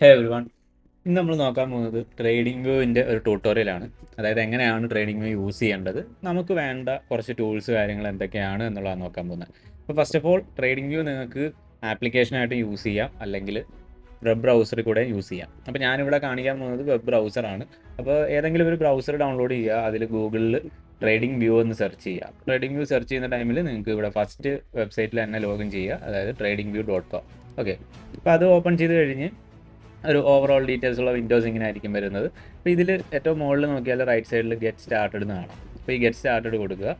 ഹേ everyone, ഇന്ന് നമ്മൾ നോക്കാൻ പോകുന്നത് ട്രേഡിംഗ് വ്യൂവിൻ്റെ ഒരു ട്യൂട്ടോറിയലാണ്. അതായത് എങ്ങനെയാണ് ട്രേഡിംഗ് വ്യൂ യൂസ് ചെയ്യേണ്ടത്, നമുക്ക് വേണ്ട കുറച്ച് ടൂൾസ് കാര്യങ്ങൾ എന്തൊക്കെയാണ് എന്നുള്ളതാണ് നോക്കാൻ പോകുന്നത്. അപ്പോൾ first of all trading view നിങ്ങൾക്ക് ആപ്ലിക്കേഷനായിട്ട് യൂസ് ചെയ്യാം, അല്ലെങ്കിൽ വെബ് ബ്രൗസറിൽ കൂടെ യൂസ് ചെയ്യാം. അപ്പോൾ ഞാനിവിടെ കാണിക്കാൻ പോകുന്നത് വെബ് ബ്രൗസറാണ്. അപ്പോൾ ഏതെങ്കിലും ഒരു ബ്രൗസർ ഡൗൺലോഡ് ചെയ്യുക, അതിൽ ഗൂഗിളിൽ ട്രേഡിംഗ് വ്യൂ എന്ന് സെർച്ച് ചെയ്യുക. ട്രേഡിംഗ് വ്യൂ സെർച്ച് ചെയ്യുന്ന ടൈമിൽ നിങ്ങൾക്ക് ഇവിടെ ഫസ്റ്റ് വെബ്സൈറ്റിൽ തന്നെ ലോഗിൻ ചെയ്യുക, അതായത് tradingview.com. ഓക്കെ, അപ്പോൾ അത് ഓപ്പൺ ചെയ്ത് കഴിഞ്ഞ് ഒരു ഓവറോൾ ഡീറ്റെയിൽസ് ഉള്ള വിൻഡോസ് ഇങ്ങനെ ആയിരിക്കും വരുന്നത്. അപ്പോൾ ഇതിൽ ഏറ്റവും മുകളിൽ നോക്കിയാൽ റൈറ്റ് സൈഡിൽ ഗെറ്റ് സ്റ്റാർട്ടഡ് എന്ന് കാണാം. അപ്പോൾ ഈ ഗെറ്റ് സ്റ്റാർട്ടഡ് കൊടുക്കുക,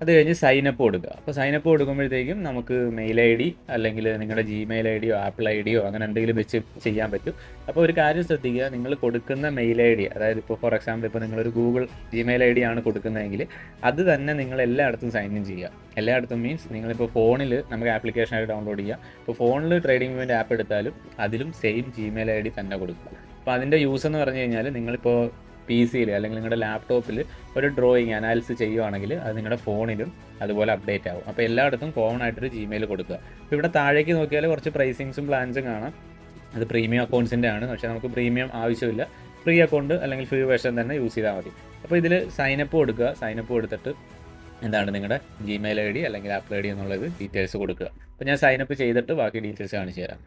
അത് കഴിഞ്ഞ് സൈനപ്പ് കൊടുക്കുക. അപ്പോൾ സൈനപ്പ് കൊടുക്കുമ്പോഴത്തേക്കും നമുക്ക് മെയിൽ ഐ ഡി അല്ലെങ്കിൽ നിങ്ങളുടെ ജിമെയിൽ ഐ ഡിയോ ആപ്പിൾ ഐ ഡിയോ അങ്ങനെ എന്തെങ്കിലും വെച്ച് ചെയ്യാൻ പറ്റും. അപ്പോൾ ഒരു കാര്യം ശ്രദ്ധിക്കുക, നിങ്ങൾ കൊടുക്കുന്ന മെയിൽ ഐ ഡി, അതായത് ഇപ്പോൾ ഫോർ എക്സാമ്പിൾ ഇപ്പോൾ നിങ്ങളൊരു ഗൂഗിൾ ജിമെയിൽ ഐ ഡി ആണ് കൊടുക്കുന്നതെങ്കിൽ അത് തന്നെ നിങ്ങൾ എല്ലായിടത്തും സൈൻ ഇൻ ചെയ്യുക. എല്ലായിടത്തും മീൻസ് നിങ്ങളിപ്പോൾ ഫോണിൽ നമുക്ക് ആപ്ലിക്കേഷനായിട്ട് ഡൗൺലോഡ് ചെയ്യാം. ഇപ്പോൾ ഫോണിൽ ട്രേഡിംഗ് വ്യൂവിൻ്റെ ആപ്പ് എടുത്താലും അതിലും സെയിം ജിമെയിൽ ഐ ഡി തന്നെ കൊടുക്കുക. അപ്പോൾ അതിൻ്റെ യൂസ് എന്ന് പറഞ്ഞു കഴിഞ്ഞാൽ നിങ്ങളിപ്പോൾ പി സിയിൽ അല്ലെങ്കിൽ നിങ്ങളുടെ ലാപ്ടോപ്പിൽ ഒരു ഡ്രോയിങ് അനാലിസിസ് ചെയ്യുവാണെങ്കിൽ അത് നിങ്ങളുടെ ഫോണിലും അതുപോലെ അപ്ഡേറ്റ് ആവും. അപ്പോൾ എല്ലായിടത്തും കോമൺ ആയിട്ടൊരു ജിമെയിൽ കൊടുക്കുക. അപ്പോൾ ഇവിടെ താഴേക്ക് നോക്കിയാൽ കുറച്ച് പ്രൈസിങ്സും പ്ലാൻസും കാണാം. അത് പ്രീമിയം അക്കൗണ്ട്സിൻ്റെ ആണ്, പക്ഷേ നമുക്ക് പ്രീമിയം ആവശ്യമില്ല. ഫ്രീ അക്കൗണ്ട് അല്ലെങ്കിൽ ഫ്രീ വേർഷൻ തന്നെ യൂസ് ചെയ്താൽ മതി. അപ്പോൾ ഇതിൽ സൈനപ്പ് കൊടുക്കുക. സൈനപ്പ് കൊടുത്തിട്ട് എന്താണ് നിങ്ങളുടെ ജിമെയിൽ ഐ ഡി അല്ലെങ്കിൽ ആപ്പിൾ ഐ ഡി എന്നുള്ളത് ഡീറ്റെയിൽസ് കൊടുക്കുക. അപ്പോൾ ഞാൻ സൈനപ്പ് ചെയ്തിട്ട് ബാക്കി ഡീറ്റെയിൽസ് കാണിച്ചു തരാം.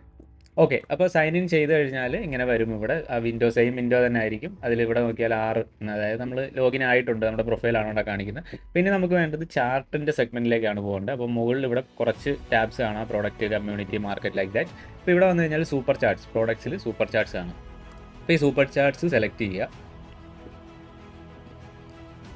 ഓക്കെ, അപ്പോൾ സൈൻ ഇൻ ചെയ്ത് കഴിഞ്ഞാൽ ഇങ്ങനെ വരും. ഇവിടെ ആ വിൻഡോ സെയിം വിൻഡോ തന്നെ ആയിരിക്കും. അതിലിവിടെ നോക്കിയാൽ 6, അതായത് നമ്മൾ ലോഗിൻ ആയിട്ടുണ്ട്, നമ്മുടെ പ്രൊഫൈലാണ് ഇവിടെ കാണിക്കുന്നത്. പിന്നെ നമുക്ക് വേണ്ടത് ചാർട്ടിൻ്റെ സെഗ്മെൻറ്റിലേക്കാണ് പോകേണ്ടത്. അപ്പോൾ മുകളിൽ ഇവിടെ കുറച്ച് ടാബ്സ് കാണാം, product, community, market, like that. അപ്പോൾ ഇവിടെ വന്നു കഴിഞ്ഞാൽ സൂപ്പർ ചാർട്ട്സ്, പ്രോഡക്ട്സിൽ സൂപ്പർ ചാർട്ട്സ് ആണ്. അപ്പോൾ ഈ സൂപ്പർ ചാർട്ട്സ് സെലക്ട് ചെയ്യുക.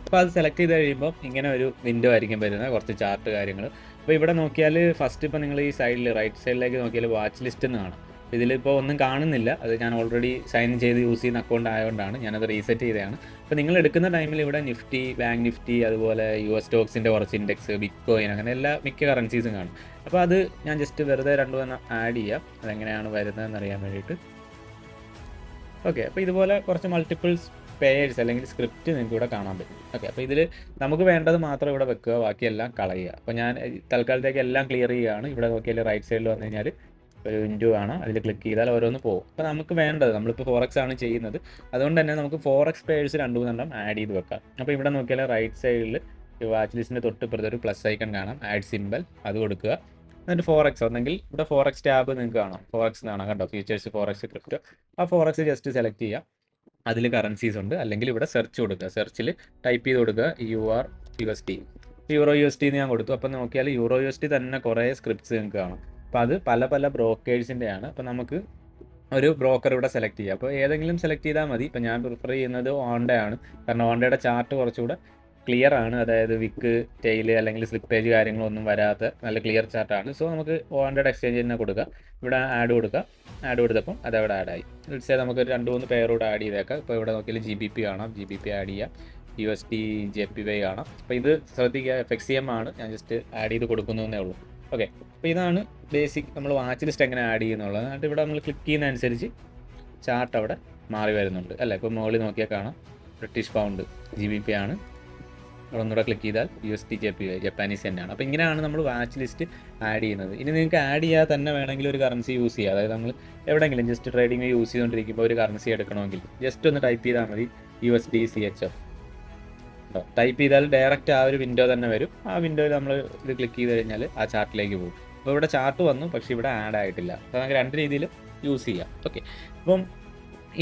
അപ്പോൾ അത് സെലക്ട് ചെയ്ത് കഴിയുമ്പോൾ ഇങ്ങനെ ഒരു വിൻഡോ ആയിരിക്കും വരുന്നത്, കുറച്ച് ചാർട്ട് കാര്യങ്ങൾ. അപ്പോൾ ഇവിടെ നോക്കിയാൽ ഫസ്റ്റ് ഇപ്പോൾ നിങ്ങൾ ഈ സൈഡിൽ റൈറ്റ് സൈഡിലേക്ക് നോക്കിയാൽ വാച്ച് ലിസ്റ്റ് എന്ന് കാണാം. ഇതിലിപ്പോൾ ഒന്നും കാണുന്നില്ല, അത് ഞാൻ ഓൾറെഡി സൈൻ ചെയ്ത് യൂസ് ചെയ്യുന്ന അക്കൗണ്ട് ആയതുകൊണ്ടാണ് ഞാനത് റീസെറ്റ് ചെയ്തതാണ്. അപ്പോൾ നിങ്ങൾ എടുക്കുന്ന ടൈമിൽ ഇവിടെ നിഫ്റ്റി, ബാങ്ക് നിഫ്റ്റി, അതുപോലെ US സ്റ്റോക്സിൻ്റെ കുറച്ച് ഇൻഡെക്സ്, ബിറ്റ് കോയിൻ, അങ്ങനെ മിക്ക കറൻസീസും കാണും. അപ്പോൾ അത് ഞാൻ ജസ്റ്റ് വെറുതെ രണ്ടുമൂന്ന് ആഡ് ചെയ്യാം, അതെങ്ങനെയാണ് വരുന്നതെന്ന് അറിയാൻ വേണ്ടിയിട്ട്. ഓക്കെ, അപ്പോൾ ഇതുപോലെ കുറച്ച് മൾട്ടിപ്പിൾസ് പേയേഴ്സ് അല്ലെങ്കിൽ സ്ക്രിപ്റ്റ് നിങ്ങൾക്ക് ഇവിടെ കാണാൻ പറ്റും. ഓക്കെ, അപ്പോൾ ഇതിൽ നമുക്ക് വേണ്ടത് മാത്രം ഇവിടെ വെക്കുക, ബാക്കിയെല്ലാം കളയുക. അപ്പോൾ ഞാൻ തൽക്കാലത്തേക്ക് എല്ലാം ക്ലിയർ ചെയ്യുകയാണ്. ഇവിടെ നോക്കിയാൽ റൈറ്റ് സൈഡിൽ വന്നു കഴിഞ്ഞാൽ ഒരു വിൻഡോ ആണ്, അതിൽ ക്ലിക്ക് ചെയ്താൽ ഓരോന്ന് പോകും. അപ്പോൾ നമുക്ക് വേണ്ടത്, നമ്മളിപ്പോൾ ഫോറക്സ് ആണ് ചെയ്യുന്നത്, അതുകൊണ്ട് തന്നെ നമുക്ക് ഫോറക്സ് പേഴ്സ് 2-3 ആഡ് ചെയ്ത് വെക്കാം. അപ്പോൾ ഇവിടെ നോക്കിയാൽ റൈറ്റ് സൈഡിൽ വാച്ച് ലിസ്റ്റിൻ്റെ തൊട്ടിപ്പുറത്ത് ഒരു പ്ലസ് ഐക്കൺ കാണാം, ആഡ് സിമ്പൽ, അത് കൊടുക്കുക. എന്നിട്ട് ഫോറക്സ് ഒന്നെങ്കിൽ ഇവിടെ ഫോറക്സ് ടാബ് നിങ്ങൾക്ക് കാണാം, ഫോറക്സ് കാണാം കണ്ടോ, ഫീച്ചേഴ്സ് ഫോറക്സ് ക്രിപ്റ്റോ. ആ ഫോറക്സ് ജസ്റ്റ് സെലക്ട് ചെയ്യുക, അതിൽ കറൻസീസ് ഉണ്ട്. അല്ലെങ്കിൽ ഇവിടെ സെർച്ച് കൊടുക്കുക, സെർച്ചിൽ ടൈപ്പ് ചെയ്ത് കൊടുക്കുക USD, യൂറോ USD എന്ന് ഞാൻ കൊടുത്തു. അപ്പോൾ നോക്കിയാൽ യൂറോ USD തന്നെ കുറേ സ്ക്രിപ്റ്റ്സ് നിങ്ങൾക്ക് കാണാം. അപ്പോൾ അത് പല പല ബ്രോക്കേഴ്സിൻ്റെ ആണ്. അപ്പോൾ നമുക്ക് ഒരു ബ്രോക്കർ ഇവിടെ സെലക്ട് ചെയ്യുക. അപ്പോൾ ഏതെങ്കിലും സെലക്ട് ചെയ്താൽ മതി. ഇപ്പോൾ ഞാൻ പ്രിഫർ ചെയ്യുന്നത് ഓണ്ട ആണ്, കാരണം ഓണ്ടയുടെ ചാർട്ട് കുറച്ചുകൂടെ ക്ലിയർ ആണ്, അതായത് വിക്ക്, ടെയിൽ അല്ലെങ്കിൽ സ്ലിപ്പേജ് കാര്യങ്ങളൊന്നും വരാത്ത നല്ല ക്ലിയർ ചാർട്ടാണ്. സോ നമുക്ക് ഓണ്ടയുടെ എക്സ്ചേഞ്ച് തന്നെ കൊടുക്കുക, ഇവിടെ ആഡ് കൊടുക്കുക. ആഡ് കൊടുത്തപ്പം അതവിടെ ആഡായി. സേ നമുക്ക് 2-3 പേരോട് ആഡ് ചെയ്തേക്കാം. ഇപ്പോൾ ഇവിടെ നോക്കിയാൽ GBP കാണാം, GBP ആഡ് ചെയ്യാം, USD JPY കാണാം. അപ്പോൾ ഇത് ശ്രദ്ധിക്കുക, FXCM ആണ്, ഞാൻ ജസ്റ്റ് ആഡ് ചെയ്ത് കൊടുക്കുന്നതേ ഉള്ളൂ. ഓക്കെ, അപ്പോൾ ഇതാണ് ബേസിക് നമ്മൾ വാച്ച് ലിസ്റ്റ് എങ്ങനെ ആഡ് ചെയ്യുന്നുള്ളത്. എന്നിട്ട് ഇവിടെ നമ്മൾ ക്ലിക്ക് ചെയ്യുന്നതനുസരിച്ച് ചാർട്ട് അവിടെ മാറി വരുന്നുണ്ട് അല്ലേ. ഇപ്പോൾ മുകളിൽ നോക്കിയാൽ കാണാം ബ്രിട്ടീഷ് പൗണ്ട് GBP ആണ്, അവിടെ ഒന്നുകൂടെ ക്ലിക്ക് ചെയ്താൽ USD JPY ജപ്പാനീസ് തന്നെയാണ്. അപ്പോൾ ഇങ്ങനെയാണ് നമ്മൾ വാച്ച് ലിസ്റ്റ് ആഡ് ചെയ്യുന്നത്. ഇനി നിങ്ങൾക്ക് ആഡ് ചെയ്യാതെ തന്നെ വേണമെങ്കിൽ ഒരു കറൻസി യൂസ് ചെയ്യുക. അതായത് നമ്മൾ എവിടെയെങ്കിലും ജസ്റ്റ് ട്രേഡിംഗ് യൂസ് ചെയ്തുകൊണ്ടിരിക്കുമ്പോൾ ഒരു കറൻസി എടുക്കണമെങ്കിൽ ജസ്റ്റ് ഒന്ന് ടൈപ്പ് ചെയ്താൽ മതി USD CHF. ടൈപ്പ് ചെയ്താൽ ഡയറക്റ്റ് ആ ഒരു വിൻഡോ തന്നെ വരും. ആ വിൻഡോയിൽ നമ്മൾ ഇത് ക്ലിക്ക് ചെയ്ത് കഴിഞ്ഞാൽ ആ ചാർട്ടിലേക്ക് പോകും. അപ്പോൾ ഇവിടെ ചാർട്ട് വന്നു, പക്ഷേ ഇവിടെ ആഡ് ആയിട്ടില്ല. അപ്പോൾ നമുക്ക് 2 രീതിയിൽ യൂസ് ചെയ്യാം. ഓക്കെ, അപ്പം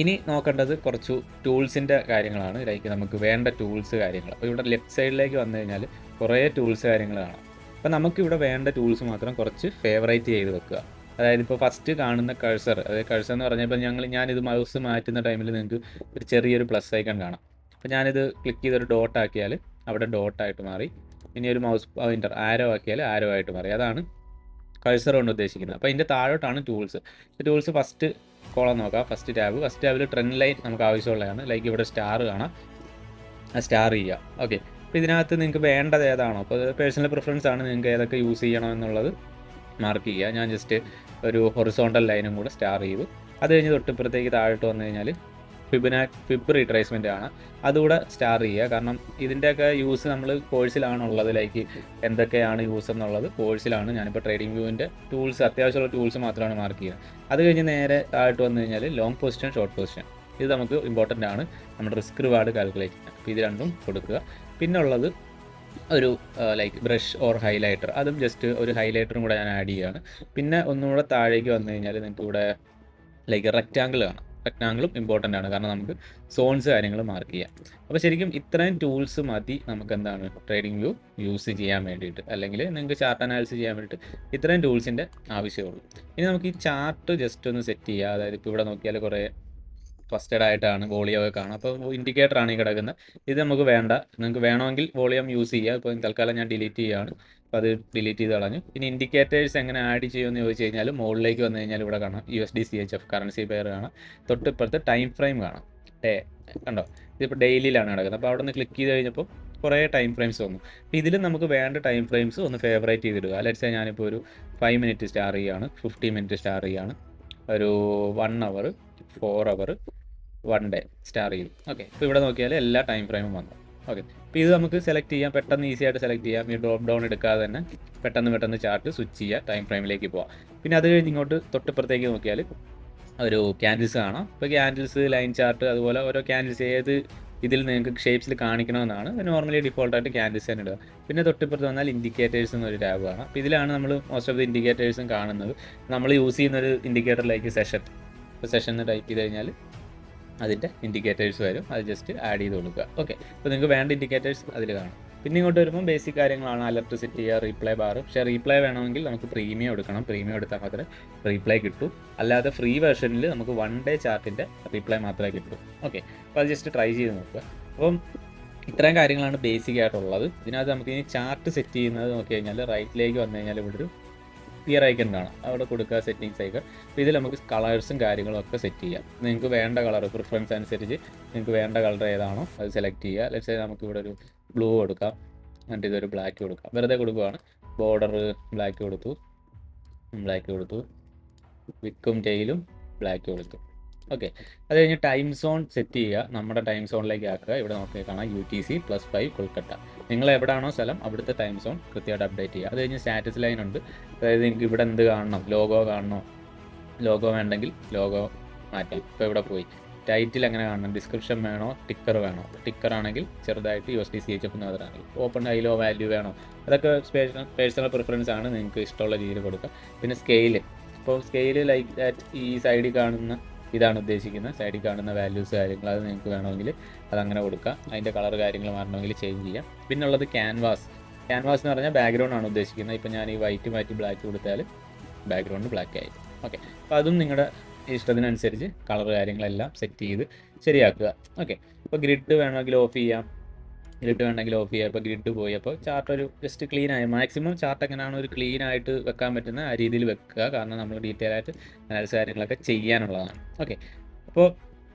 ഇനി നോക്കേണ്ടത് കുറച്ച് ടൂൾസിൻ്റെ കാര്യങ്ങളാണ്, ലൈക്ക് നമുക്ക് വേണ്ട ടൂൾസ് കാര്യങ്ങൾ. അപ്പോൾ ഇവിടെ ലെഫ്റ്റ് സൈഡിലേക്ക് വന്നു കഴിഞ്ഞാൽ കുറേ ടൂൾസ് കാര്യങ്ങൾ കാണാം. അപ്പോൾ നമുക്കിവിടെ വേണ്ട ടൂൾസ് മാത്രം കുറച്ച് ഫേവറേറ്റ് ചെയ്ത് വെക്കുക. അതായത് ഇപ്പോൾ ഫസ്റ്റ് കാണുന്ന കഴ്സർ, അതായത് കഴ്സർ എന്ന് പറഞ്ഞപ്പോൾ ഞാനിത് മൗസ് മാറ്റുന്ന ടൈമിൽ നിങ്ങൾക്ക് ഒരു ചെറിയൊരു പ്ലസ് ഐക്കൺ കാണാം. അപ്പോൾ ഞാനിത് ക്ലിക്ക് ചെയ്തൊരു ഡോട്ട് ആക്കിയാൽ അവിടെ ഡോട്ടായിട്ട് മാറി. ഇനി ഒരു മൗസ് പോയിൻ്റർ ആരോ ആക്കിയാൽ ആരോ ആയിട്ട് മാറി. അതാണ് കഴ്സർ കൊണ്ട് ഉദ്ദേശിക്കുന്നത്. അപ്പോൾ ഇതിൻ്റെ താഴോട്ടാണ് ടൂൾസ്. ടൂൾസ് ഫസ്റ്റ് കോളം നോക്കാം, ഫസ്റ്റ് ടാബിൽ ട്രെൻഡ് ലൈൻ നമുക്ക് ആവശ്യമുള്ളതാണ്. ലൈക്ക് ഇവിടെ സ്റ്റാർ കാണാം, ആ സ്റ്റാർ ചെയ്യുക. ഓക്കെ, അപ്പോൾ ഇതിനകത്ത് നിങ്ങൾക്ക് വേണ്ടത് ഏതാണോ, അപ്പോൾ പേഴ്സണൽ പ്രിഫറൻസ് ആണ്, നിങ്ങൾക്ക് ഏതൊക്കെ യൂസ് ചെയ്യണം എന്നുള്ളത് മാർക്ക് ചെയ്യുക. ഞാൻ ജസ്റ്റ് ഒരു ഹൊറിസോണ്ടൽ ലൈനും കൂടെ സ്റ്റാർ ചെയ്തു. അത് കഴിഞ്ഞ് തൊട്ടിപ്പുറത്തേക്ക് താഴോട്ട് വന്നു കഴിഞ്ഞാൽ ഫിബ് റീട്രേസ്മെൻ്റ് ആണ്. അതുകൂടെ സ്റ്റാർ ചെയ്യുക. കാരണം ഇതിൻ്റെയൊക്കെ യൂസ് നമ്മൾ കോഴ്സിലാണുള്ളത്. ലൈക്ക് എന്തൊക്കെയാണ് യൂസ് എന്നുള്ളത് കോഴ്സിലാണ്. ഞാനിപ്പോൾ ട്രേഡിംഗ് വ്യൂവിൻ്റെ ടൂൾസ്, അത്യാവശ്യമുള്ള ടൂൾസ് മാത്രമാണ് മാർക്ക് ചെയ്യുന്നത്. അത് കഴിഞ്ഞ് നേരെ താഴോട്ട് വന്നു കഴിഞ്ഞാൽ ലോങ് പൊസിഷൻ, ഷോർട്ട് പൊസിഷൻ, ഇത് നമുക്ക് ഇമ്പോർട്ടൻ്റ് ആണ് നമ്മുടെ റിസ്ക് റിവാർഡ് കാൽക്കുലേറ്റ് ചെയ്യാൻ. അപ്പോൾ ഇത് രണ്ടും കൊടുക്കുക. പിന്നെ ഉള്ളത് ഒരു ലൈക്ക് ബ്രഷ് ഓർ ഹൈലൈറ്റർ, അതും ജസ്റ്റ് ഒരു ഹൈലൈറ്ററും കൂടെ ഞാൻ ആഡ് ചെയ്യുകയാണ്. പിന്നെ ഒന്നുകൂടെ താഴേക്ക് വന്നു കഴിഞ്ഞാൽ നിങ്ങൾക്ക് ഇവിടെ ലൈക്ക് റെക്റ്റാങ്കിൾ കാണാം. റെക്റ്റാങ്കിളും ഇമ്പോർട്ടൻ്റ് ആണ്, കാരണം നമുക്ക് സോൺസ് കാര്യങ്ങൾ മാർക്ക് ചെയ്യാം. അപ്പോൾ ശരിക്കും ഇത്രയും ടൂൾസ് മതി നമുക്ക് എന്താണ് ട്രേഡിംഗ് വ്യൂ യൂസ് ചെയ്യാൻ വേണ്ടിയിട്ട്, അല്ലെങ്കിൽ നിങ്ങൾക്ക് ചാർട്ട് അനാലിസിസ് ചെയ്യാൻ വേണ്ടിയിട്ട് ഇത്രയും ടൂൾസിൻ്റെ ആവശ്യമുള്ളൂ. ഇനി നമുക്ക് ഈ ചാർട്ട് ജസ്റ്റ് ഒന്ന് സെറ്റ് ചെയ്യുക. അതായത് ഇപ്പോൾ ഇവിടെ നോക്കിയാൽ കുറേ ട്രസ്റ്റഡ് ആയിട്ടാണ് വോളിയം ഒക്കെ കാണാം. അപ്പോൾ ഇൻഡിക്കേറ്റർ ആണ് ഈ കിടക്കുന്നത്. ഇത് നമുക്ക് വേണ്ട. നിങ്ങൾക്ക് വേണമെങ്കിൽ വോളിയം യൂസ് ചെയ്യുക. ഇപ്പോൾ തൽക്കാലം ഞാൻ ഡിലീറ്റ് ചെയ്യുകയാണ്. അപ്പോൾ അത് ഡിലീറ്റ് ചെയ്ത് കളഞ്ഞു. ഇനി ഇൻഡിക്കേറ്റേഴ്സ് എങ്ങനെ ആഡ് ചെയ്യുമെന്ന് ചോദിച്ചു കഴിഞ്ഞാൽ മുകളിലേക്ക് വന്നു കഴിഞ്ഞാൽ ഇവിടെ കാണാം USD CHF കറൻസി പെയർ കാണാം. തൊട്ടിപ്പുറത്ത് ടൈം ഫ്രെയിം കാണാം. കണ്ടോ, ഇതിപ്പോൾ ഡെയിലിയിലാണ് കിടക്കുന്നത്. അപ്പോൾ അവിടെ നിന്ന് ക്ലിക്ക് ചെയ്ത് കഴിഞ്ഞപ്പോൾ കുറേ ടൈം ഫ്രെയിംസ് വന്നു. അപ്പോൾ ഇതിലും നമുക്ക് വേണ്ട ടൈം ഫ്രെയിംസ് ഒന്ന് ഫേവറേറ്റ് ചെയ്തിടുക. ലെറ്റ്സ് സേ ഞാനിപ്പോൾ ഒരു 5 മിനിറ്റ് സ്റ്റാർ ചെയ്യുകയാണ്, 15 മിനിറ്റ് സ്റ്റാർ ചെയ്യുകയാണ്, ഒരു 1 അവർ, 4 അവർ, 1 ഡേ സ്റ്റാർ ചെയ്യും. ഓക്കെ, ഇപ്പോൾ ഇവിടെ നോക്കിയാൽ എല്ലാ ടൈം ഫ്രെയിമും വന്നു. ഓക്കെ, അപ്പോൾ ഇത് നമുക്ക് സെലക്ട് ചെയ്യാം, പെട്ടെന്ന് ഈസി ആയിട്ട് സെലക്ട് ചെയ്യാം. ഈ ഡ്രോപ്പ് ഡൗൺ എടുക്കാതെ തന്നെ പെട്ടെന്ന് ചാർട്ട് സ്വിച്ച് ചെയ്യുക, ടൈം ഫ്രെയിമിലേക്ക് പോവാം. പിന്നെ അത് കഴിഞ്ഞ് ഇങ്ങോട്ട് തൊട്ടിപ്പുറത്തേക്ക് നോക്കിയാൽ ഒരു ക്യാൻഡിൽസ് കാണാം. ഇപ്പോൾ ക്യാൻഡിൽസ്, ലൈൻ ചാർട്ട്, അതുപോലെ ഓരോ ക്യാൻഡിൽസ് ഏത് ഇതിൽ നിങ്ങൾക്ക് ഷേപ്സിൽ കാണിക്കണമെന്നാണ്. നോർമലി ഡിഫോൾട്ടായിട്ട് ക്യാൻഡിൽസ് തന്നെ ഇടുക. പിന്നെ തൊട്ടിപ്പുറത്ത് വന്നാൽ ഇൻഡിക്കേറ്റേഴ്സ് എന്നൊരു ടാബ് കാണാം. അപ്പോൾ ഇതിലാണ് നമ്മൾ മോസ്റ്റ് ഓഫ് ദി ഇൻഡിക്കേറ്റേഴ്സും കാണുന്നത്. നമ്മൾ യൂസ് ചെയ്യുന്നൊരു ഇൻഡിക്കേറ്ററിലേക്ക് സെഷൻ, ഇപ്പോൾ സെഷൻ എന്ന് ടൈപ്പ് ചെയ്ത് കഴിഞ്ഞാൽ അതിൻ്റെ ഇൻഡിക്കേറ്റേഴ്സ് വരും. അത് ജസ്റ്റ് ആഡ് ചെയ്ത് കൊടുക്കുക. ഓക്കെ, അപ്പോൾ നിങ്ങൾക്ക് വേണ്ട ഇൻഡിക്കേറ്റേഴ്സ് അതിൽ കാണും. പിന്നെ ഇങ്ങോട്ട് വരുമ്പോൾ ബേസിക് കാര്യങ്ങളാണ്. അലർട്ട് സെറ്റ് ചെയ്യുക, റീപ്ലൈ ബാർ. പക്ഷേ റീപ്ലൈ വേണമെങ്കിൽ നമുക്ക് പ്രീമിയം എടുക്കണം. പ്രീമിയം എടുത്താൽ മാത്രമേ റീപ്ലൈ കിട്ടൂ. അല്ലാതെ ഫ്രീ വെർഷനിൽ നമുക്ക് 1 ഡേ ചാർട്ടിൻ്റെ റീപ്ലൈ മാത്രമേ കിട്ടൂ. ഓക്കെ, അപ്പോൾ അത് ജസ്റ്റ് ട്രൈ ചെയ്ത് നോക്കുക. അപ്പം ഇത്രയും കാര്യങ്ങളാണ് ബേസിക് ആയിട്ടുള്ളത്. ഇതിനകത്ത് നമുക്ക് ഇനി ചാർട്ട് സെറ്റ് ചെയ്യുന്നത് നോക്കി കഴിഞ്ഞാൽ റൈറ്റിലേക്ക് വന്നു കഴിഞ്ഞാൽ ഇവിടെ ഒരു ഗിയർ ഐക്കൺ കാണാം. അവിടെ കൊടുക്കുക സെറ്റിങ്സ് ഐക്കൺ. അപ്പോൾ ഇതിൽ നമുക്ക് കളേഴ്സും കാര്യങ്ങളും ഒക്കെ സെറ്റ് ചെയ്യാം. നിങ്ങൾക്ക് വേണ്ട കളർ പ്രിഫറൻസ് അനുസരിച്ച് നിങ്ങൾക്ക് വേണ്ട കളർ ഏതാണോ അത് സെലക്ട് ചെയ്യുക. ലെറ്റ്സ് സേ നമുക്ക് ഇവിടെ ഒരു ബ്ലൂ കൊടുക്കാം, എന്നിട്ട് ഇതൊരു ബ്ലാക്ക് കൊടുക്കാം. വെറുതെ കൊടുക്കുകയാണ്. ബോർഡർ ബ്ലാക്ക് കൊടുത്തു, വിക്കും ടെയിലും ബ്ലാക്ക് കൊടുത്തു. ഓക്കെ, അത് കഴിഞ്ഞ് ടൈം സോൺ സെറ്റ് ചെയ്യുക. നമ്മുടെ ടൈം സോണിലേക്ക് ആക്കുക. ഇവിടെ നോക്കി കാണാം UTC +5 കൊൽക്കത്ത. നിങ്ങൾ എവിടെയാണോ സ്ഥലം അവിടുത്തെ ടൈം സോൺ കൃത്യമായിട്ട് അപ്ഡേറ്റ് ചെയ്യുക. അത് കഴിഞ്ഞ് സ്റ്റാറ്റസ് ലൈൻ ഉണ്ട്. അതായത് നിങ്ങൾക്ക് ഇവിടെ എന്ത് കാണണം, ലോഗോ കാണണോ, ലോഗോ വേണ്ടെങ്കിൽ ലോഗോ മാറ്റാം. ഇപ്പോൾ ഇവിടെ പോയി ടൈറ്റിൽ എങ്ങനെ കാണണം, ഡിസ്ക്രിപ്ഷൻ വേണോ, ടിക്കർ വേണോ. ടിക്കർ ആണെങ്കിൽ ചെറുതായിട്ട് USD CHF എന്നതാണെങ്കിൽ, ഓപ്പൺ ഹൈലോ വാല്യൂ വേണോ, അതൊക്കെ പേഴ്സണൽ പ്രിഫറൻസ് ആണ്. നിങ്ങൾക്ക് ഇഷ്ടമുള്ള രീതിയിൽ കൊടുക്കുക. പിന്നെ സ്കെയില്, ഇപ്പോൾ സ്കെയില് ലൈക്ക് ദാറ്റ് ഈ സൈഡിൽ കാണുന്ന ഇതാണ് ഉദ്ദേശിക്കുന്നത്. സൈഡിൽ കാണുന്ന വാല്യൂസ് കാര്യങ്ങൾ അത് നിങ്ങൾക്ക് വേണമെങ്കിൽ അതങ്ങനെ കൊടുക്കുക. അതിൻ്റെ കളർ കാര്യങ്ങൾ മാറണമെങ്കിൽ ചേഞ്ച് ചെയ്യാം. പിന്നെ ഉള്ളത് ക്യാൻവാസ് എന്ന് പറഞ്ഞാൽ ബാക്ക്ഗ്രൗണ്ട് ആണ് ഉദ്ദേശിക്കുന്നത്. ഇപ്പോൾ ഞാൻ ഈ വൈറ്റ് മാറ്റി ബ്ലാക്ക് കൊടുത്താൽ ബാക്ക്ഗ്രൗണ്ട് ബ്ലാക്ക് ആയി. ഓക്കെ, അപ്പോൾ അതും നിങ്ങളുടെ ഇഷ്ടത്തിനനുസരിച്ച് കളർ കാര്യങ്ങളെല്ലാം സെറ്റ് ചെയ്ത് ശരിയാക്കുക. ഓക്കെ, ഇപ്പോൾ ഗ്രിഡ് വേണമെങ്കിൽ ഓഫ് ചെയ്യാം. ഇപ്പോൾ ഗ്രിഡ് പോയി. അപ്പോൾ ചാർട്ട് ഒരു ജസ്റ്റ് ക്ലീൻ ആയി, മാക്സിമം ചാർട്ട് എങ്ങനെയാണ് ഒരു ക്ലീൻ ആയിട്ട് വെക്കാൻ പറ്റുന്ന ആ രീതിയിൽ വെക്കുക. കാരണം നമ്മൾ ഡീറ്റെയിൽ ആയിട്ട് അനാലിസിസ് കാര്യങ്ങളൊക്കെ ചെയ്യാനുള്ളതാണ്. ഓക്കെ, അപ്പോൾ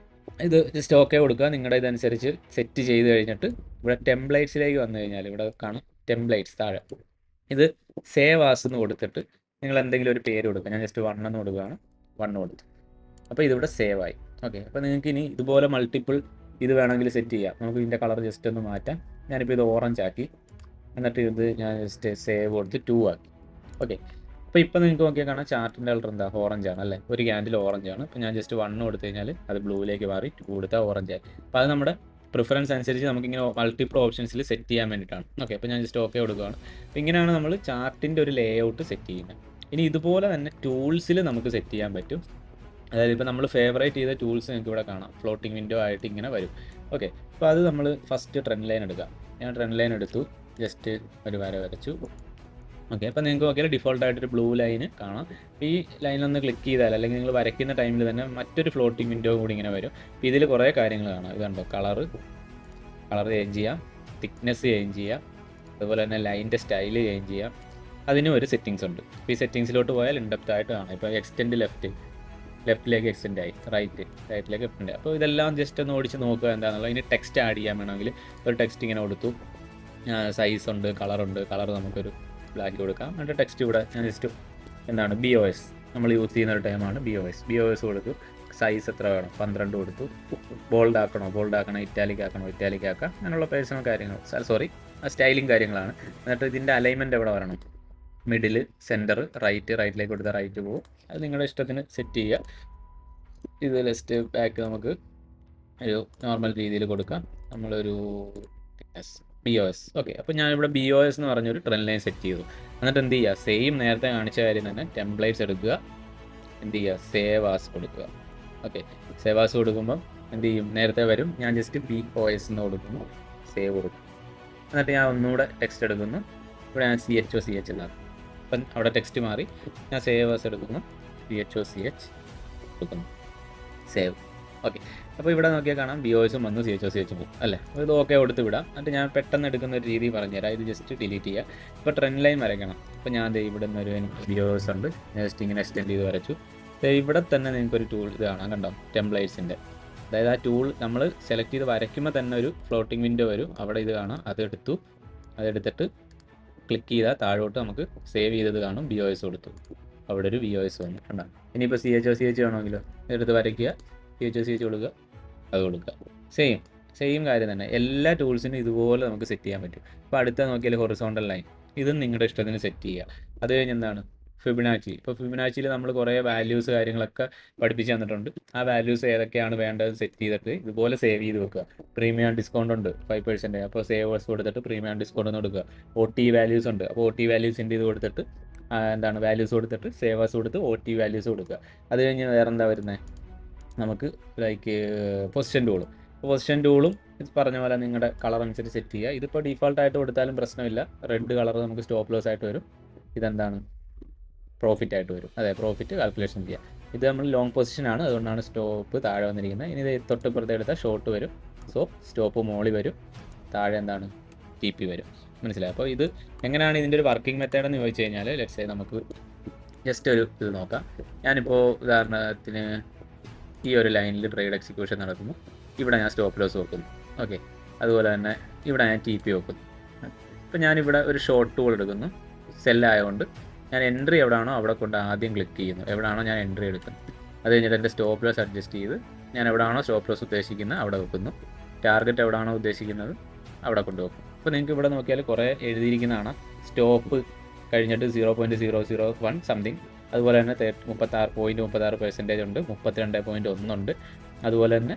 ഇത് ജസ്റ്റ് ഓക്കെ കൊടുക്കുക. നിങ്ങളുടെ ഇതനുസരിച്ച് സെറ്റ് ചെയ്ത് കഴിഞ്ഞിട്ട് ഇവിടെ ടെംപ്ലേറ്റ്സിലേക്ക് വന്നു കഴിഞ്ഞാൽ ഇവിടെ കാണും ടെംപ്ലേറ്റ്സ് താഴെ. ഇത് സേവ് ആസ് എന്ന് കൊടുത്തിട്ട് നിങ്ങൾ എന്തെങ്കിലും ഒരു പേര് കൊടുക്കുക. ഞാൻ ജസ്റ്റ് 1 എന്ന് കൊടുക്കുകയാണ്. 1 കൊടുത്തു. അപ്പോൾ ഇതിവിടെ സേവ് ആയി. ഓക്കെ, അപ്പോൾ നിങ്ങൾക്ക് ഇനി ഇതുപോലെ മൾട്ടിപ്പിൾ ഇത് വേണമെങ്കിൽ സെറ്റ് ചെയ്യാം. നമുക്ക് ഇതിൻ്റെ കളർ ജസ്റ്റ് ഒന്ന് മാറ്റാം. ഞാനിപ്പോൾ ഇത് ഓറഞ്ച് ആക്കി, എന്നിട്ട് ഇത് ഞാൻ ജസ്റ്റ് സേവ് കൊടുത്ത് 2 ആക്കി. ഓക്കെ, അപ്പോൾ നിങ്ങൾക്ക് നോക്കിയാൽ കാണാം ചാർട്ടിൻ്റെ കളർ എന്താ, ഓറഞ്ച് ആണ് അല്ലേ. ഒരു ക്യാൻഡിൽ ഓറഞ്ച് ആണ്. അപ്പോൾ ഞാൻ ജസ്റ്റ് 1 കൊടുത്തു കഴിഞ്ഞാൽ അത് ബ്ലൂവിലേക്ക് മാറി, 2 കൊടുത്താൽ ഓറഞ്ച് ആയി. അപ്പോൾ അത് നമ്മുടെ പ്രിഫറൻസ് അനുസരിച്ച് നമുക്കിങ്ങനെ മൾട്ടിപ്പിൾ ഓപ്ഷൻസിൽ സെറ്റ് ചെയ്യാൻ വേണ്ടിയിട്ടാണ്. ഓക്കെ, അപ്പോൾ ഞാൻ ജസ്റ്റ് ഓക്കെ കൊടുക്കുകയാണ്. അപ്പോൾ ഇങ്ങനെയാണ് നമ്മൾ ചാർട്ടിൻ്റെ ഒരു ലേ ഔട്ട് സെറ്റ് ചെയ്യുന്നത്. ഇനി ഇതുപോലെ തന്നെ ടൂൾസിൽ നമുക്ക് സെറ്റ് ചെയ്യാൻ പറ്റും. അതായത് ഇപ്പോൾ നമ്മൾ ഫേവറേറ്റ് ചെയ്ത ടൂൾസ് നിങ്ങൾക്ക് ഇവിടെ കാണാം. ഫ്ലോട്ടിംഗ് വിൻഡോ ആയിട്ട് ഇങ്ങനെ വരും. ഓക്കെ, അപ്പോൾ അത് നമ്മൾ ഫസ്റ്റ് ട്രെൻഡ് ലൈൻ എടുക്കുക. ഞാൻ ട്രെൻഡ് ലൈൻ എടുത്തു, ജസ്റ്റ് ഒരു വര വരച്ചു. ഓക്കെ, അപ്പോൾ നിങ്ങൾക്ക് നോക്കിയാൽ ഡിഫോൾട്ടായിട്ടൊരു ബ്ലൂ ലൈന് കാണാം. അപ്പോൾ ഈ ലൈനൊന്ന് ക്ലിക്ക് ചെയ്താൽ അല്ലെങ്കിൽ നിങ്ങൾ വരയ്ക്കുന്ന ടൈമിൽ തന്നെ മറ്റൊരു ഫ്ലോട്ടിംഗ് വിൻഡോ കൂടി ഇങ്ങനെ വരും. അപ്പോൾ ഇതിൽ കുറേ കാര്യങ്ങൾ കാണാം. ഇതുണ്ടോ, കളർ ചേഞ്ച് ചെയ്യാം, തിക്നെസ് ചേഞ്ച് ചെയ്യാം, അതുപോലെ തന്നെ ലൈനിൻ്റെ സ്റ്റൈല് ചേഞ്ച് ചെയ്യാം. അതിനും ഒരു സെറ്റിങ്സ് ഉണ്ട്. അപ്പോൾ ഈ സെറ്റിങ്സിലോട്ട് പോയാൽ ഇൻഡെപ്ത് ആയിട്ട് കാണാം. ഇപ്പോൾ എക്സ്റ്റെൻഡ് ലെഫ്റ്റിലേക്ക് എക്സ്റ്റെൻഡ് ആയി, റൈറ്റിലേക്ക് എക്സ്റ്റെൻഡ് ആയി. അപ്പോൾ ഇതെല്ലാം ജസ്റ്റ് ഒന്ന് ഓടിച്ച് നോക്കുക എന്താണെന്നുള്ളത്. ഇനി ടെക്സ്റ്റ് ആഡ് ചെയ്യാൻ വേണമെങ്കിൽ ഒരു ടെക്സ്റ്റ് ഇങ്ങനെ കൊടുത്തു. സൈസ് ഉണ്ട്, കളറുണ്ട്. കളർ നമുക്കൊരു ബ്ലാക്ക് കൊടുക്കാം. എന്നിട്ട് ടെക്സ്റ്റ് ഇവിടെ ഞാൻ ജസ്റ്റ് എന്താണ് BOS നമ്മൾ യൂസ് ചെയ്യുന്ന ഒരു ടൈമാണ് BOS കൊടുത്തു. സൈസ് എത്ര വേണം 12 കൊടുത്തു. ബോൾഡ് ആക്കണോ, ഇറ്റാലിക് ആക്കാം, അങ്ങനെയുള്ള പേഴ്സണൽ കാര്യങ്ങൾ, സ്റ്റൈലിംഗ് കാര്യങ്ങളാണ്. എന്നിട്ട് ഇതിൻ്റെ അലൈൻമെൻറ്റ് എവിടെ വരണം, മിഡിൽ, സെൻറ്റർ, റൈറ്റിലേക്ക് കൊടുത്താൽ റൈറ്റ് പോകും. അത് നിങ്ങളുടെ ഇഷ്ടത്തിന് സെറ്റ് ചെയ്യുക. ഇത് ലെഫ്റ്റ് ബാക്ക് നമുക്ക് ഒരു നോർമൽ രീതിയിൽ കൊടുക്കാം. നമ്മളൊരു BOS. ഓക്കെ, അപ്പോൾ ഞാനിവിടെ BOS എന്ന് പറഞ്ഞൊരു ട്രെൻഡ് ലൈൻ സെറ്റ് ചെയ്തു. എന്നിട്ട് എന്ത് ചെയ്യുക, സെയിം നേരത്തെ കാണിച്ച കാര്യം തന്നെ ടെംപ്ലേറ്റ്സ് എടുക്കുക, എന്ത് ചെയ്യുക, സേവ് ആസ് കൊടുക്കുക. ഓക്കെ, സേവ് ആസ് കൊടുക്കുമ്പം എന്ത് ചെയ്യും, നേരത്തെ വരും. ഞാൻ ജസ്റ്റ് BOS എന്ന് കൊടുക്കുന്നു, സേവ് കൊടുക്കും. എന്നിട്ട് ഞാൻ ഒന്നുകൂടെ ടെക്സ്റ്റ് എടുക്കുന്നു. ഇവിടെ ഞാൻ CH എന്നാണ്. അപ്പം അവിടെ ടെക്സ്റ്റ് മാറി. ഞാൻ സേവ് ആസ് എടുക്കുന്നു, CH കൊടുക്കുന്നു, സേവ്. ഓക്കെ, അപ്പോൾ ഇവിടെ നോക്കിയാൽ കാണാം BOS വന്നു, CH പോകും അല്ലേ. അപ്പോൾ ഇത് ഓക്കെ കൊടുത്ത് വിടാം. എന്നിട്ട് ഞാൻ പെട്ടെന്ന് എടുക്കുന്ന ഒരു രീതി പറഞ്ഞുതരാം. ഇത് ജസ്റ്റ് ഡിലീറ്റ് ചെയ്യുക. ഇപ്പോൾ ട്രെൻഡ് ലൈൻ വരയ്ക്കണം. അപ്പോൾ ഞാൻ ഇവിടെ നിന്നൊരു BOS ഉണ്ട്, ജസ്റ്റ് ഇങ്ങനെ എക്സ്റ്റെൻഡ് ചെയ്ത് വരച്ചു. ഇവിടെ തന്നെ നിങ്ങൾക്കൊരു ടൂൾ ഇത് കാണാം, കണ്ടോ, ടെംപ്ലേറ്റ്സിൻ്റെ. അതായത് ആ ടൂൾ നമ്മൾ സെലക്ട് ചെയ്ത് വരയ്ക്കുമ്പോൾ തന്നെ ഒരു ഫ്ലോട്ടിംഗ് വിൻഡോ വരും. അവിടെ ഇത് കാണാം, അതെടുത്തിട്ട് ക്ലിക്ക് ചെയ്താൽ താഴോട്ട് നമുക്ക് സേവ് ചെയ്തത് കാണും. BOS കൊടുത്തു, അവിടെ ഒരു BOS വന്നു, കണ്ടോ. ഇനിയിപ്പോൾ CH വേണമെങ്കിലോ എടുത്ത് വരയ്ക്കുക, CH കൊടുക്കുക, അത് കൊടുക്കുക. സെയിം കാര്യം തന്നെ. എല്ലാ ടൂൾസിനും ഇതുപോലെ നമുക്ക് സെറ്റ് ചെയ്യാൻ പറ്റും. ഇപ്പോൾ അടുത്ത നോക്കിയാൽ ഹൊറിസോണ്ടൽ ലൈൻ, ഇതും നിങ്ങളുടെ ഇഷ്ടത്തിന് സെറ്റ് ചെയ്യുക. അത് കഴിഞ്ഞ് എന്താണ് ഫിബൊനാച്ചി. ഇപ്പോൾ ഫിബൊനാച്ചിയിൽ നമ്മൾ കുറേ വാല്യൂസ് കാര്യങ്ങളൊക്കെ പഠിപ്പിച്ച് തന്നിട്ടുണ്ട്. ആ വാല്യൂസ് ഏതൊക്കെയാണ് വേണ്ടത് സെറ്റ് ചെയ്തിട്ട് ഇതുപോലെ സേവ് ചെയ്ത് വെക്കുക. പ്രീമിയം ഡിസ്കൗണ്ട് ഉണ്ട് 5%, അപ്പോൾ സേവേഴ്സ് കൊടുത്തിട്ട് പ്രീമിയം ഡിസ്കൗണ്ട് എന്ന് കൊടുക്കുക. OT വാല്യൂസ് ഉണ്ട്, അപ്പോൾ OT വാല്യൂസിൻ്റെ ഇത് കൊടുത്തിട്ട് വാല്യൂസ് കൊടുത്തിട്ട് സേവേഴ്സ് കൊടുത്ത് OT വാല്യൂസ് കൊടുക്കുക. അത് കഴിഞ്ഞ് വേറെന്താ വരുന്നത്, നമുക്ക് ലൈക്ക് പൊസിഷൻ ടൂളും പറഞ്ഞ പോലെ നിങ്ങളുടെ കളർ അനുസരിച്ച് സെറ്റ് ചെയ്യുക. ഇതിപ്പോൾ ഡീഫോൾട്ടായിട്ട് കൊടുത്താലും പ്രശ്നമില്ല. റെഡ് കളർ നമുക്ക് സ്റ്റോപ്പ് ലോസ് ആയിട്ട് വരും. ഇതെന്താണ്, പ്രോഫിറ്റ് ആയിട്ട് വരും. പ്രോഫിറ്റ് കാൽക്കുലേഷൻ ചെയ്യുക. ഇത് നമ്മൾ ലോങ് പൊസിഷനാണ്, അതുകൊണ്ടാണ് സ്റ്റോപ്പ് താഴെ വന്നിരിക്കുന്നത്. ഇനി ഇത് തൊട്ടിപ്പുറത്തെ എടുത്താൽ ഷോർട്ട് വരും. സോ സ്റ്റോപ്പ് മോളി വരും, താഴെ എന്താണ് TP വരും. മനസ്സിലായി? അപ്പോൾ ഇത് എങ്ങനെയാണ് ഇതിൻ്റെ ഒരു വർക്കിംഗ് മെത്തേഡ് എന്ന് ചോദിച്ചു കഴിഞ്ഞാൽ, ലെറ്റ്സ് സേ നമുക്ക് ജസ്റ്റ് ഒരു ഇത് നോക്കാം. ഞാനിപ്പോൾ ഉദാഹരണത്തിന് ഈ ഒരു ലൈനിൽ ട്രേഡ് എക്സിക്യൂഷൻ നടക്കുന്നു. ഇവിടെ ഞാൻ സ്റ്റോപ്പ് ലോസ് വെക്കുന്നു. ഓക്കെ, അതുപോലെ തന്നെ ഇവിടെ ഞാൻ TP വെക്കുന്നു. ഇപ്പോൾ ഞാനിവിടെ ഒരു ഷോർട്ട് ടൂൾ എടുക്കുന്നു. സെല്ലായതുകൊണ്ട് ഞാൻ എൻട്രി എവിടെയാണോ അവിടെ കൊണ്ട് ആദ്യം ക്ലിക്ക് ചെയ്യുന്നു. എവിടെയാണോ ഞാൻ എൻട്രി എടുക്കുന്നത്, അത് കഴിഞ്ഞിട്ട് എൻ്റെ സ്റ്റോപ്പ് ലോസ് അഡ്ജസ്റ്റ് ചെയ്ത് ഞാൻ എവിടെയാണോ സ്റ്റോപ്പ് ലോസ് ഉദ്ദേശിക്കുന്നത് അവിടെ വെക്കുന്നു. ടാർഗറ്റ് എവിടെയാണോ ഉദ്ദേശിക്കുന്നത് അവിടെ കൊണ്ടുവെക്കും. അപ്പോൾ നിങ്ങൾക്ക് ഇവിടെ നോക്കിയാൽ കുറേ എഴുതിയിരിക്കുന്നതാണ്. സ്റ്റോപ്പ് കഴിഞ്ഞിട്ട് 0.001 സംതിങ്. അതുപോലെ തന്നെ 36% ഉണ്ട്, 32.1 ഉണ്ട്. അതുപോലെ തന്നെ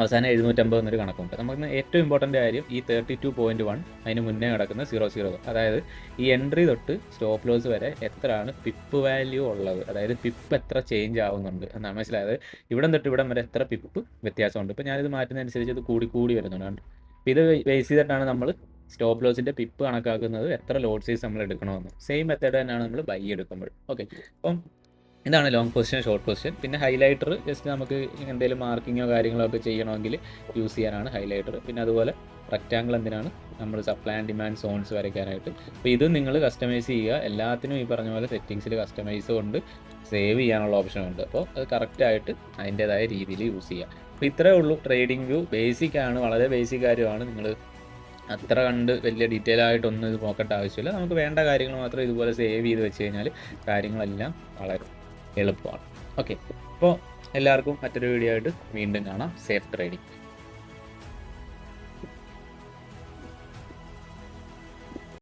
അവസാനം 750 എന്നൊരു കണക്കുണ്ട്. നമുക്ക് ഏറ്റവും ഇമ്പോർട്ടൻ്റ് കാര്യം ഈ 32.1 അതിന് മുന്നേ കിടക്കുന്ന 00. അതായത് ഈ എൻട്രി തൊട്ട് സ്റ്റോപ്പ് ലോസ് വരെ എത്രയാണ് പിപ്പ് വാല്യൂ ഉള്ളത്, അതായത് പിപ്പ് എത്ര ചേഞ്ച് ആവുന്നുണ്ട് എന്നാണ്. മനസ്സിലായത്? ഇവിടം തൊട്ട് ഇവിടം വരെ എത്ര പിപ്പ് വ്യത്യാസമുണ്ട്. ഇപ്പോൾ ഞാനിത് മാറ്റുന്നതനുസരിച്ച് ഇത് കൂടി വരുന്നുണ്ട്. അപ്പോൾ ഇത് ബേസ് ചെയ്തിട്ടാണ് നമ്മൾ സ്റ്റോപ്പ് ലോസിൻ്റെ പിപ്പ് കണക്കാക്കുന്നത്, എത്ര ലോഡ് സൈസ് നമ്മൾ എടുക്കണമെന്ന്. സെയിം മെത്തേഡ് തന്നെയാണ് നമ്മൾ ബൈ എടുക്കുമ്പോൾ. ഓക്കെ, അപ്പം ഇതാണ് ലോങ് പൊസിഷൻ, ഷോർട്ട് പൊസിഷൻ. പിന്നെ ഹൈലൈറ്റർ ജസ്റ്റ് നമുക്ക് എന്തെങ്കിലും മാർക്കിങ്ങോ കാര്യങ്ങളോ ഒക്കെ ചെയ്യണമെങ്കിൽ യൂസ് ചെയ്യാനാണ് ഹൈലൈറ്റർ. പിന്നെ അതുപോലെ റെക്റ്റാങ്കിൾ എന്തിനാണ്, നമ്മൾ സപ്ലൈ ആൻഡ് ഡിമാൻഡ് സോൺസ് വരയ്ക്കാനായിട്ട്. അപ്പോൾ ഇത് നിങ്ങൾ കസ്റ്റമൈസ് ചെയ്യുക. എല്ലാത്തിനും ഈ പറഞ്ഞ പോലെ സെറ്റിങ്സിൽ കസ്റ്റമൈസ് കൊണ്ട് സേവ് ചെയ്യാനുള്ള ഓപ്ഷൻ ഉണ്ട്. അപ്പോൾ അത് കറക്റ്റായിട്ട് അതിൻ്റേതായ രീതിയിൽ യൂസ് ചെയ്യുക. അപ്പോൾ ഇത്രയേ ഉള്ളൂ ട്രേഡിംഗ് വ്യൂ. ബേസിക്കാണ്, വളരെ ബേസിക് കാര്യമാണ്. നിങ്ങൾ അത്ര കണ്ട് വലിയ ഡീറ്റെയിൽ ആയിട്ടൊന്നും ഇത് നോക്കേണ്ട ആവശ്യമില്ല. നമുക്ക് വേണ്ട കാര്യങ്ങൾ മാത്രം ഇതുപോലെ സേവ് ചെയ്ത് വെച്ച് കഴിഞ്ഞാൽ കാര്യങ്ങളെല്ലാം വളരെ എളുപ്പമാണ്. ഓക്കെ, അപ്പോൾ എല്ലാവർക്കും മറ്റൊരു വീഡിയോ ആയിട്ട് വീണ്ടും കാണാം. Safe trading.